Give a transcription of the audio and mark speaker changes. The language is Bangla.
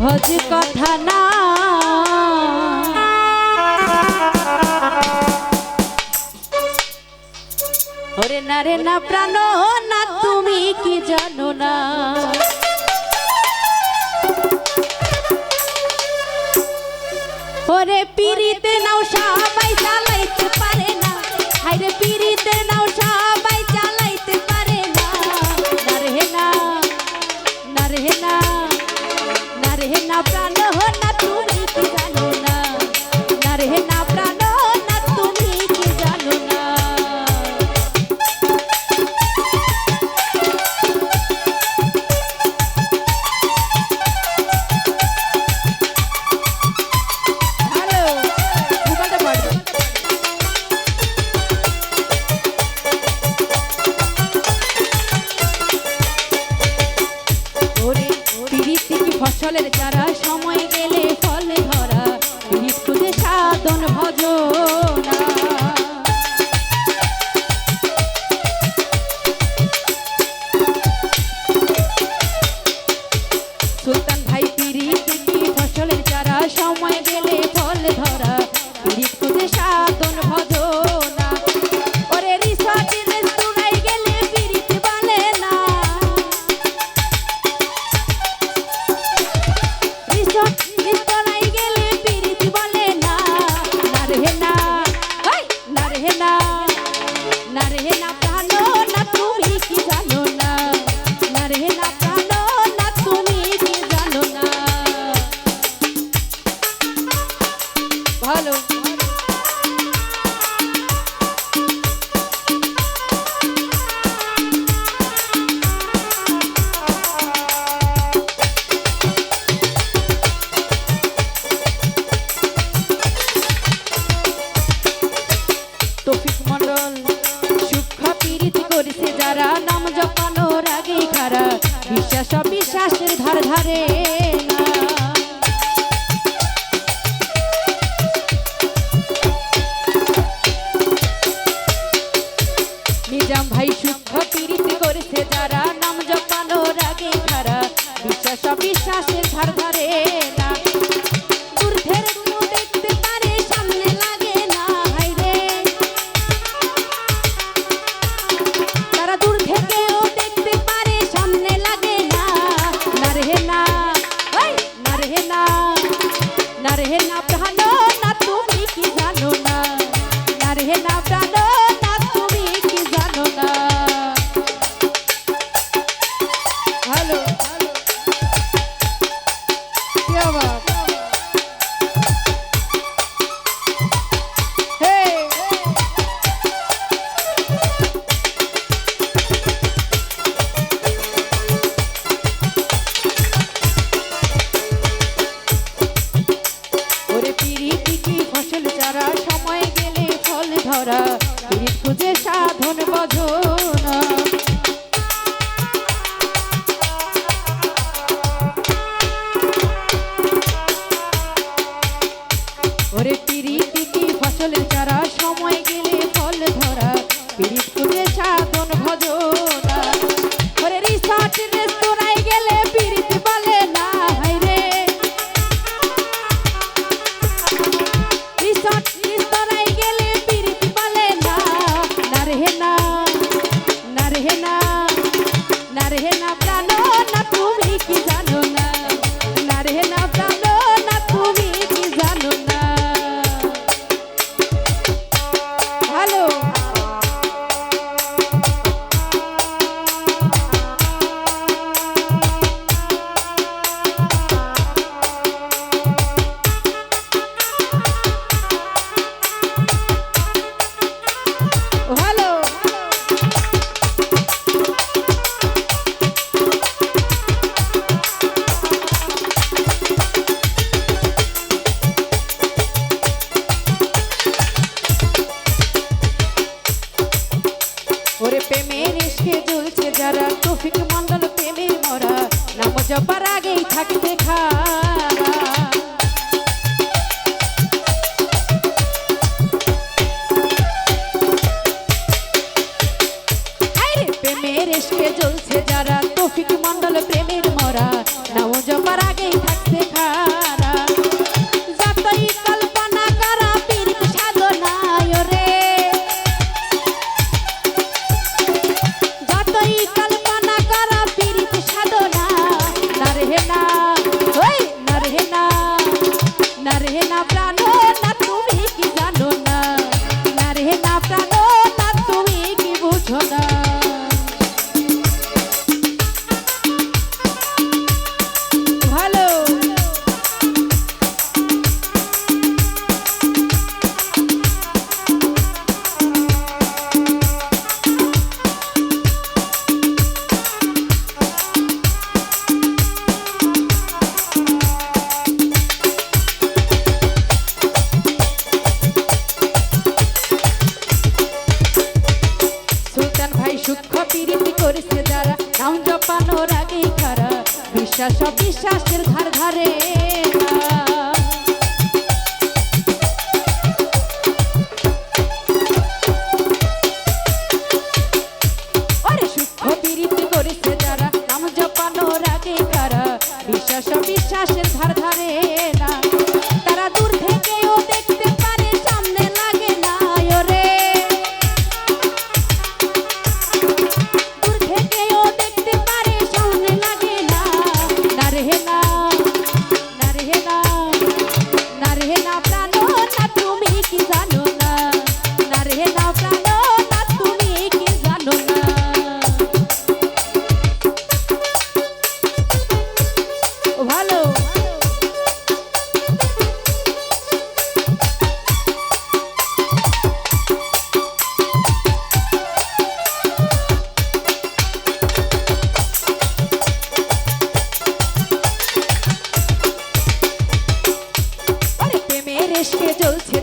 Speaker 1: সহজ কথা না। ওরে না রে না প্রাণ না তুমি কি জানো না, ওরে পিরিতে নাও সবাই চালাইতে পারে না, হায়রে পিরিতে নাও সবাই চালাইতে পারে না। না রে না, না রে না, না রে না প্রাণ না তুমি কি জানো না, না রে না প্রাণ না তুমি কি জানো না। ফসলের চারা সময় গেলে ফলে ধরা, পিরিত খুঁজে সাধন ভজনা। সুলতান ভাই পিরিত কি ফসলের চারা সময় গেলে ফলে ধরা, পিরিত খুঁজে সাধন ভজনা। ওরে রিসর্টের রেস্তোরাঁয় গেলে পিরিত বলে না, রেস্তোরাঁয় গেলে পিরিত বলে না। না রে না, না রে না, না রে না প্রাণ না তুমি কি জানো না, না রে না প্রাণ না তুমি কি জানো না। ভালো তৌফিক মন্ডল সূক্ষ্ম পীড়িত করেছে যারা, নাম জপানোর আগেই খারা, বিশ্বাস অবিশ্বাসের ধার ধারে না। নিজাম ভাই সূক্ষ্ম পীড়িত করেছে যারা, নাম জপানোর আগেই খারা, বিশ্বাস অবিশ্বাসের ধার ধারে না। ঊর্ধ্বের গুণ দেখতে পারে সামনে লাগে না, হায়রে তারা দূর থেকেও দেখতে পারে সামনে লাগে না। না রে না, না রে না, না রে না প্রাণ না তুমি কি জানো না, না রে না প্রাণ না তুমি কি জানো না। ভালো কি আবার ফসল চারা সময় গেলে ফল ধরা, পিরিত খুঁজে সাধন ভজনা। ওরে পিরিত কি ফসলের চারা সময় গেলে ফল ধরা, পিরিত খুঁজে সাধন ভজনা। ওরে রিসর্টের রেস্তোরাঁয় গেলে পিরিত বলে না, হায়রে রেস্তোরাঁয় গেলে পিরিত বলে না। না রে না, না রে না, না রে না প্রাণ না তুমি কি জানো না, না রে না প্রাণ না তুমি কি জানো না। ভালো ভালো ওরে প্রেমের ইশকে জ্বলছে যারা, তৌফিক মন্ডল প্রেমে মরা, নাম জপার আগেই থাকতে খারা। প্রেমের ইশকে জ্বলছে যারা, তৌফিক মন্ডল প্রেমের মরা, নাম জপার আগেই থাকতে খারা। বিশ্বাস অবিশ্বাসের ধার ধারে না। আরে সূক্ষ্ম বিরীতি করেছে যারা, নাম জপানোর আগে কারা, বিশ্বাস অবিশ্বাসের ধার ধারে না। তারা দূর থেকেও দেখতে পারে, সামনে লাগে না ওরে। দূর থেকেও দেখতে পারে, সামনে লাগে না। না রে না, না রে না, না রে না প্রাণ না, তুমি কি জানো না? না রে না প্রাণ না, তুমি কি জানো না? ভালো প্রেমের এসকে জ্বলছে